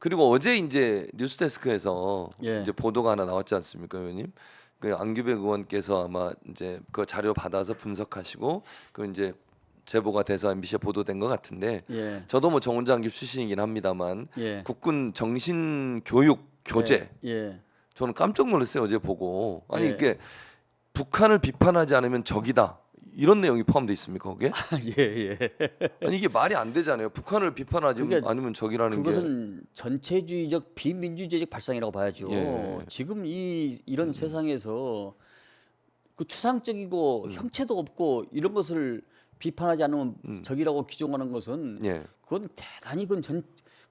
그리고 어제 이제 뉴스데스크에서 예. 이제 보도가 하나 나왔지 않습니까, 의원님? 그 안규백 의원께서 아마 이제 그 자료 받아서 분석하시고 그 이제 제보가 돼서 MBC에 보도된 것 같은데 예. 저도 뭐 정원장교 출신이긴 합니다만 예. 국군 정신교육 교재 예. 저는 깜짝 놀랐어요 어제 보고 아니 예. 이게 북한을 비판하지 않으면 적이다 이런 내용이 포함되어 있습니까 거기에? 예. 예. 아니 이게 말이 안 되잖아요. 북한을 비판하지 그게 않으면 적이라는 게. 그것은 전체주의적 비민주주의적 발상이라고 봐야죠. 예. 지금 이런 세상에서 그 추상적이고 형체도 없고 이런 것을 비판하지 않으면 적이라고 규정하는 것은 예. 그건 대단히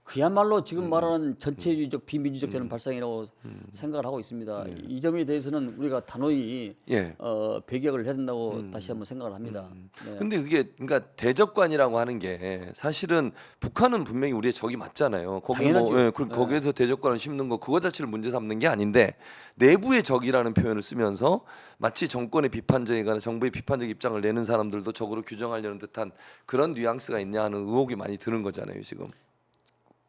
그야말로 지금 말하는 전체주의적 비민주적 저는 발상이라고 생각을 하고 있습니다. 이 점에 대해서는 우리가 단호히 예. 배격을 해야 된다고 다시 한번 생각을 합니다. 네. 근데 그게 그러니까 대적관이라고 하는 게 사실은 북한은 분명히 우리의 적이 맞잖아요. 거기 뭐 당연하죠. 예, 거기에서 대적관을 심는 거 그거 자체를 문제 삼는 게 아닌데 내부의 적이라는 표현을 쓰면서 마치 정권의 비판적이거나 정부의 비판적 입장을 내는 사람들도 적으로 규정하려는 듯한 그런 뉘앙스가 있냐 하는 의혹이 많이 드는 거잖아요, 지금.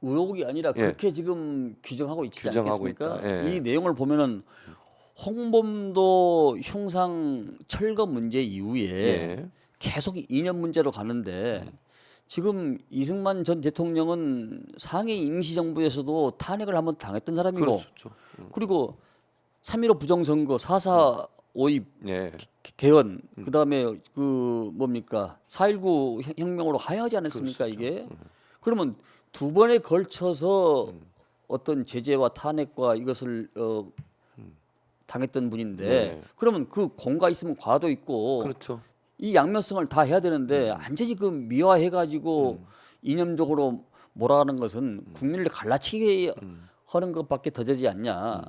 의혹이 아니라 예. 그렇게 지금 규정하고 있지 규정하고 않겠습니까? 있다. 예. 이 내용을 보면은 홍범도 흉상 철거 문제 이후에 예. 계속 이념 문제로 가는데 지금 이승만 전 대통령은 상해 임시정부에서도 탄핵을 한번 당했던 사람이고 그렇죠. 그리고 3.15 부정선거 4.4 오입 예. 개헌 그다음에 그 뭡니까 4.19 혁명으로 하야하지 않았습니까 그렇죠. 이게 그러면 두 번에 걸쳐서 어떤 제재와 탄핵과 이것을 당했던 분인데 네. 그러면 그 공과 있으면 과도 있고 그렇죠. 이 양면성을 다 해야 되는데 완전히 그 미화해가지고 이념적으로 몰아가는 것은 국민을 갈라치게 하는 것밖에 더 되지 않냐.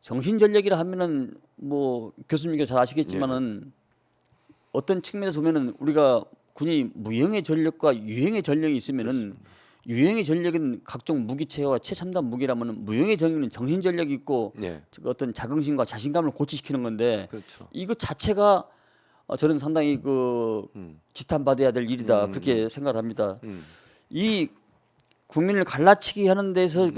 정신전력이라 하면은 뭐 교수님께서 잘 아시겠지만은 어떤 측면에서 보면은 우리가 군이 무형의 전력과 유형의 전력이 있으면은 유형의 전력은 각종 무기체와 최첨단 무기라면은 무형의 전력은 정신 전력이 있고 예. 어떤 자긍심과 자신감을 고취시키는 건데 그렇죠. 이거 자체가 저는 상당히 지탄받아야 될 일이다 그렇게 생각을 합니다. 이 국민을 갈라치기 하는 데서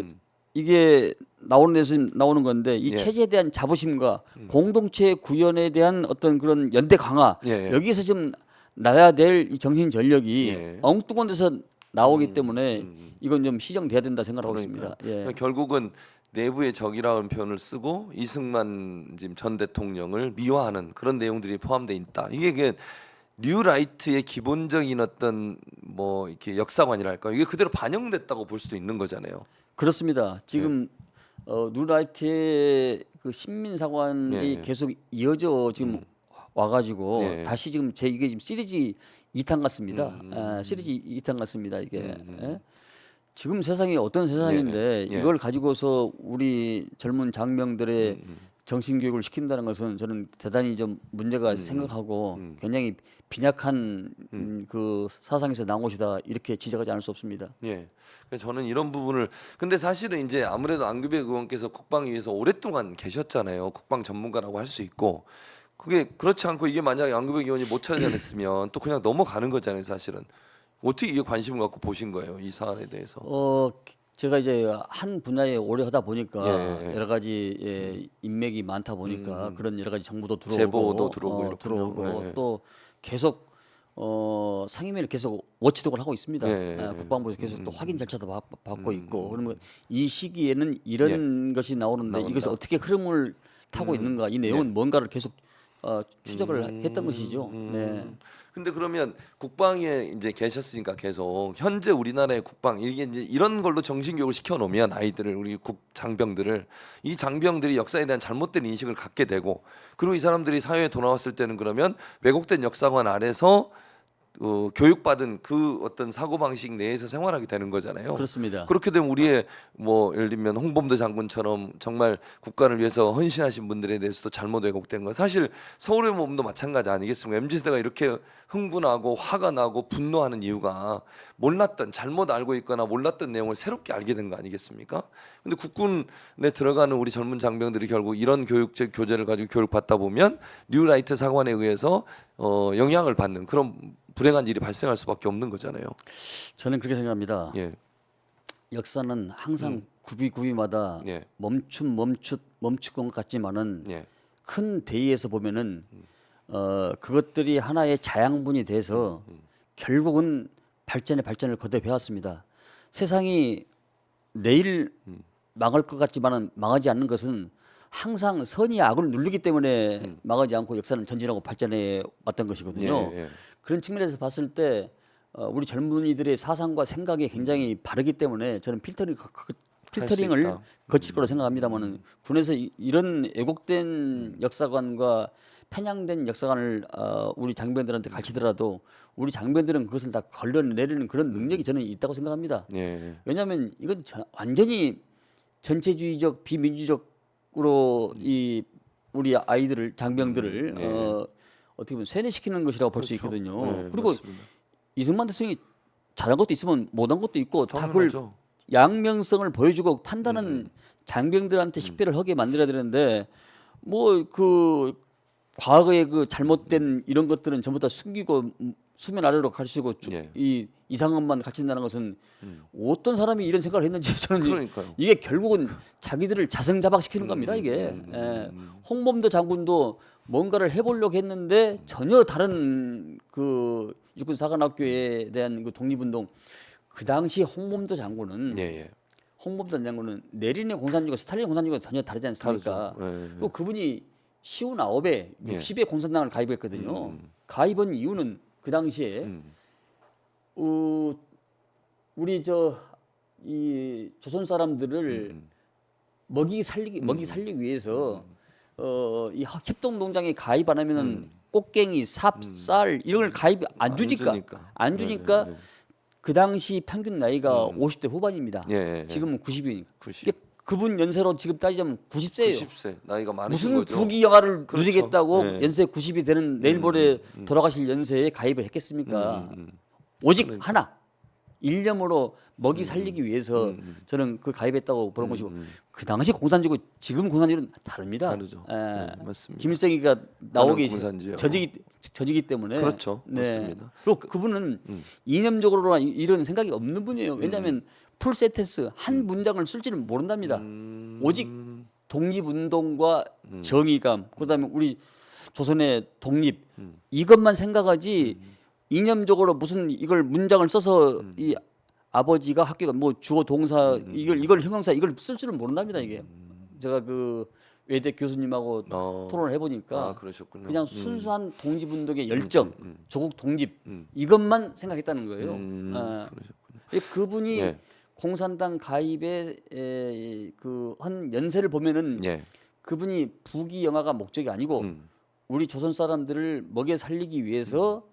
이게 나오는 데서 나오는 건데 이 예. 체제에 대한 자부심과 공동체 구현에 대한 어떤 그런 연대 강화 예. 여기서 좀 나야 될 이 정신 전력이 예. 엉뚱한 데서 나오기 때문에 이건 좀 시정돼야 된다 생각하고 그러니까. 있습니다. 예. 그러니까 결국은 내부의 적이라는 표현을 쓰고 이승만 지금 전 대통령을 미화하는 그런 내용들이 포함되어 있다. 이게 그 뉴라이트의 기본적인 어떤 뭐 이렇게 역사관이랄까 이게 그대로 반영됐다고 볼 수도 있는 거잖아요. 그렇습니다. 지금 뉴라이트의 그 신민사관이 예. 계속 이어져 지금 와가지고 예. 다시 지금 이게 지금 시리즈 2탄 같습니다. 시리즈 2탄 같습니다. 이게 예? 지금 세상이 어떤 세상인데 예. 이걸 가지고서 우리 젊은 장병들의 정신 교육을 시킨다는 것은 저는 대단히 좀 문제가 생각하고 굉장히 빈약한 그 사상에서 나온 것이다 이렇게 지적하지 않을 수 없습니다. 예. 그래서 저는 이런 부분을 근데 사실은 이제 아무래도 안규백 의원께서 국방위에서 오랫동안 계셨잖아요. 국방 전문가라고 할 수 있고 그게 그렇지 않고 이게 만약에 안규백 의원이 못 찾아냈으면 또 그냥 넘어가는 거잖아요. 사실은 어떻게 이게 관심을 갖고 보신 거예요? 이 사안에 대해서. 제가 이제 한 분야에 오래 하다 보니까 예. 여러 가지 인맥이 많다 보니까 그런 여러 가지 정보도 들어오고 제보도 들어오고 이렇군요. 들어오고 예. 또 계속 상임위를 계속 워치독을 하고 있습니다. 예. 국방부에서 계속 또 확인 절차도 받고 있고 그러면 이 시기에는 이런 것이 나오는데 나온다. 이것이 어떻게 흐름을 타고 있는가 이 내용은 뭔가를 계속 추적을 했던 것이죠. 네. 근데 그러면 국방에 이제 계셨으니까 계속 현재 우리나라의 국방 이게 이제 이런 걸로 정신 교육을 시켜 놓으면 아이들을 우리 국 장병들을 이 장병들이 역사에 대한 잘못된 인식을 갖게 되고 그리고 이 사람들이 사회에 돌아왔을 때는 그러면 왜곡된 역사관 아래서 교육받은 그 어떤 사고 방식 내에서 생활하게 되는 거잖아요. 그렇습니다. 그렇게 되면 우리의 뭐 예를 들면 홍범도 장군처럼 정말 국가를 위해서 헌신하신 분들에 대해서도 잘못 왜곡된 거. 사실 서울의 모범도 마찬가지 아니겠습니까? MZ 세대가 이렇게 흥분하고 화가 나고 분노하는 이유가 몰랐던 잘못 알고 있거나 몰랐던 내용을 새롭게 알게 된 거 아니겠습니까? 근데 국군에 들어가는 우리 젊은 장병들이 결국 이런 교육적 교재를 가지고 교육받다 보면 뉴라이트 사관에 의해서 영향을 받는 그런 불행한 일이 발생할 수밖에 없는 거잖아요. 저는 그렇게 생각합니다. 예. 역사는 항상 구비구비마다 예. 멈추건 것 같지만은 예. 큰 대의에서 보면은 그것들이 하나의 자양분이 돼서 결국은 발전을 거듭해 왔습니다. 세상이 내일 망할 것 같지만은 망하지 않는 것은 항상 선이 악을 누르기 때문에 망하지 않고 역사는 전진하고 발전해 왔던 것이거든요. 예, 예. 그런 측면에서 봤을 때 우리 젊은이들의 사상과 생각이 굉장히 바르기 때문에 저는 필터링을 있다. 거칠 거로 생각합니다만은 군에서 이런 왜곡된 역사관과 편향된 역사관을 우리 장병들한테 가르치더라도 우리 장병들은 그것을 다 걸러내리는 그런 능력이 저는 있다고 생각합니다. 예. 왜냐하면 이건 완전히 전체주의적 비민주적으로 이 우리 아이들을 장병들을 네. 어떻게 보면 세뇌시키는 것이라고 볼 수 그렇죠. 있거든요. 네, 그리고 맞습니다. 이승만 대통령이 잘한 것도 있으면 못한 것도 있고 다 그걸 당연하죠. 양면성을 보여주고 판단은 장병들한테 식별을 하게 만들어야 되는데 뭐 그 과거의 그 잘못된 이런 것들은 전부 다 숨기고 수면 아래로 가르치고 예. 이 이상한만 가르친다는 것은 어떤 사람이 이런 생각을 했는지 저는 그러니까요. 이게 결국은 자기들을 자승자박시키는 겁니다 이게. 홍범도 장군도 뭔가를 해보려고 했는데 전혀 다른 그 육군사관학교에 대한 그 독립운동 그 당시 홍범도 장군은 예. 홍범도 장군은 레닌의 공산주의가 스탈린의 공산주의가 전혀 다르지 않습니까? 다르죠. 예. 또 그분이 59에 60에 공산당을 가입했거든요. 가입한 이유는 그 당시에 우리 이 조선 사람들을 먹이 살리기 위해서 이 협동 농장에 가입 안 하면은 꽃갱이, 삽, 쌀 이런 걸 가입 안 주니까 예. 그 당시 평균 나이가 50대 후반입니다. 예. 지금은 90이니까. 90. 그분 연세로 지금 따지자면 90세예요. 90세 나이가 많으신 무슨 거죠. 부귀 영화를 그렇죠. 누리겠다고 네. 연세 90이 되는 내일 모레 돌아가실 연세에 가입을 했겠습니까? 오직 하나 일념으로 먹이 살리기 위해서 저는 그 가입했다고 보는 것이고 그 당시 공산주의고 지금 공산주의는 다릅니다. 다르죠. 예. 네, 맞습니다. 김일성이가 나오기 공산주의하고. 저지기 때문에 그렇죠. 네. 맞습니다. 그리고 그분은 이념적으로나 이런 생각이 없는 분이에요. 왜냐하면 풀 센텐스 한 문장을 쓸 줄을 모른답니다. 오직 독립운동과 정의감, 그다음에 우리 조선의 독립 이것만 생각하지 이념적으로 무슨 이걸 문장을 써서 이 아버지가 학교가 뭐 주어 동사 이걸 형용사 이걸 쓸 줄은 모른답니다 이게. 제가 그 외대 교수님하고 토론을 해보니까 그러셨군요. 그냥 순수한 독립운동의 열정, 조국 독립 이것만 생각했다는 거예요. 그러셨군요. 그분이 예. 공산당 가입의 그 한 연세를 보면은 예. 그분이 부귀 영화가 목적이 아니고 우리 조선 사람들을 먹여 살리기 위해서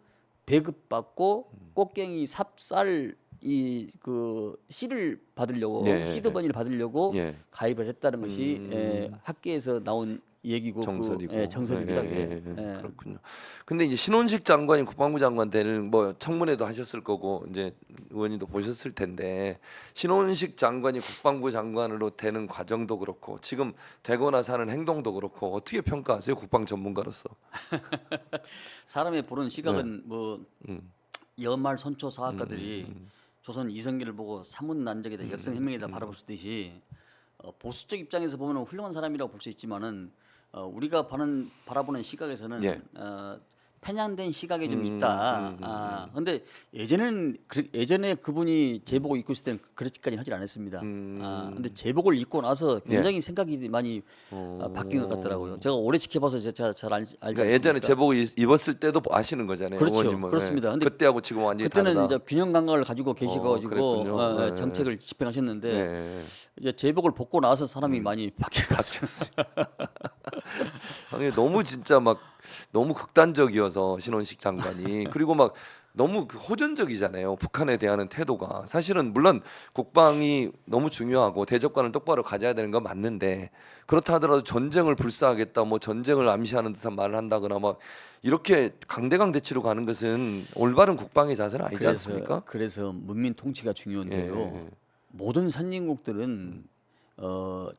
배급받고 꽃갱이 삽쌀 이 그 씨를 받으려고 예. 시드머니를 받으려고 예. 가입을 했다는 것이 학계에서 나온 얘기고 정설이고. 정설입니다. 예. 그게. 예. 그렇군요. 근데 이제 신원식 장관이 국방부 장관 되는 뭐 청문회도 하셨을 거고 이제 의원님도 보셨을 텐데 신원식 장관이 국방부 장관으로 되는 과정도 그렇고 지금 되거나 사는 행동도 그렇고 어떻게 평가하세요? 국방 전문가로서. 사람의 보는 시각은 뭐 음. 연말 선초 사학가들이 조선 이성기를 보고 사문난적이다 역성혁명이다 바라보시듯이 보수적 입장에서 보면 훌륭한 사람이라고 볼 수 있지만은 우리가 바라보는 시각에서는 예. 편향된 시각이 좀 있다. 근데 예전에 그분이 제복을 입고 있을 때는 그렇게까지는 하질 않았습니다. 근데 제복을 입고 나서 굉장히 생각이 많이 바뀐 것 같더라고요. 제가 오래 지켜봐서 제가 잘 알지 그러니까 않습니까? 예전에 제복을 입었을 때도 아시는 거잖아요. 그렇죠. 의원님은. 그렇습니다. 예. 근데 그때하고 지금 완전히 그때는 다르다. 이제 균형 감각을 가지고 계시가지고 그랬군요. 네. 정책을 집행하셨는데 네. 이제 제복을 벗고 나서 사람이 많이 바뀌었어요. 아니, 너무 진짜 막 너무 극단적이어서 신원식 장관이 그리고 막 너무 그 호전적이잖아요. 북한에 대한 태도가 사실은 물론 국방이 너무 중요하고 대접관을 똑바로 가져야 되는 건 맞는데 그렇다 하더라도 전쟁을 불사하겠다, 뭐 전쟁을 암시하는 듯한 말을 한다거나 막 이렇게 강대강 대치로 가는 것은 올바른 국방의 자세는 아니지 않습니까? 그래서 문민 통치가 중요한데요. 예. 모든 선진국들은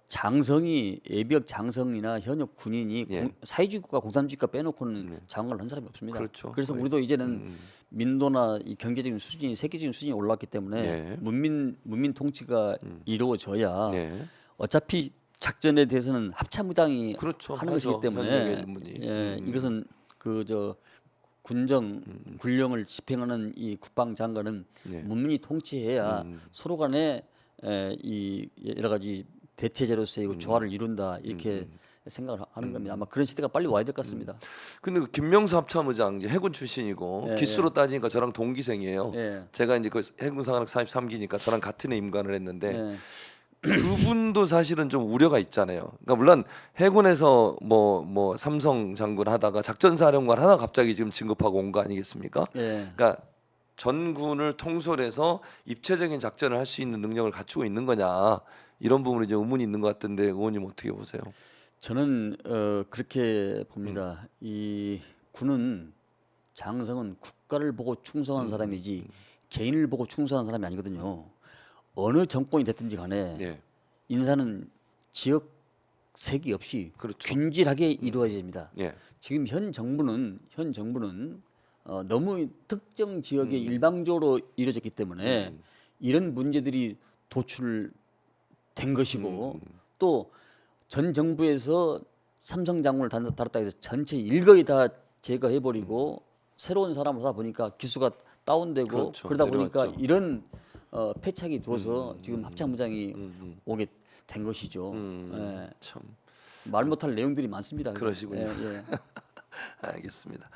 장성이 예비역 장성이나 현역 군인이 예. 사회주의 국가 공산주의 국가 빼놓고는 장관을 한 사람이 없습니다. 그렇죠. 그래서 거의. 우리도 이제는 민도나 이 경제적인 수준이 세계적인 수준이 올랐기 때문에 예. 문민 통치가 이루어져야 예. 어차피 작전에 대해서는 합참의장이 그렇죠. 하는 하죠. 것이기 때문에 현역의 분이. 예, 이것은 군정 군령을 집행하는 이 국방장관은 예. 문민이 통치해야 서로 간에 이 여러 가지 대체제로서의 조화를 이룬다 이렇게 생각을 하는 겁니다. 아마 그런 시대가 빨리 와야 될 것 같습니다. 근데 그 김명수 합참의장 이제 해군 출신이고 예, 기수로 따지니까 저랑 동기생이에요. 예. 제가 이제 그 해군사관학 43기니까 저랑 같은 해 임관을 했는데 예. 그분도 사실은 좀 우려가 있잖아요. 그러니까 물론 해군에서 뭐 삼성 장군 하다가 작전사령관 하나 갑자기 지금 진급하고 온 거 아니겠습니까? 예. 그러니까 전군을 통솔해서 입체적인 작전을 할 수 있는 능력을 갖추고 있는 거냐 이런 부분에 이제 의문이 있는 것 같은데 의원님 어떻게 보세요? 저는 그렇게 봅니다. 이 군은 장성은 국가를 보고 충성한 사람이지 개인을 보고 충성한 사람이 아니거든요. 어느 정권이 됐든지 간에 예, 인사는 지역 색이 없이 그렇죠. 균질하게 이루어집니다. 예, 지금 현 정부는 너무 특정 지역에 일방적으로 이루어졌기 때문에 이런 문제들이 도출된 것이고 또 전 정부에서 삼성 장군을 다뤘다 해서 전체 일거에 다 제거해버리고 새로운 사람을 하다 보니까 기수가 다운되고 그렇죠. 그러다 보니까 내려왔죠. 이런 패착이 두어서 지금 합참부장이 오게 된 것이죠. 예. 참 말 못할 내용들이 많습니다. 그러시군요. 예, 예. 알겠습니다.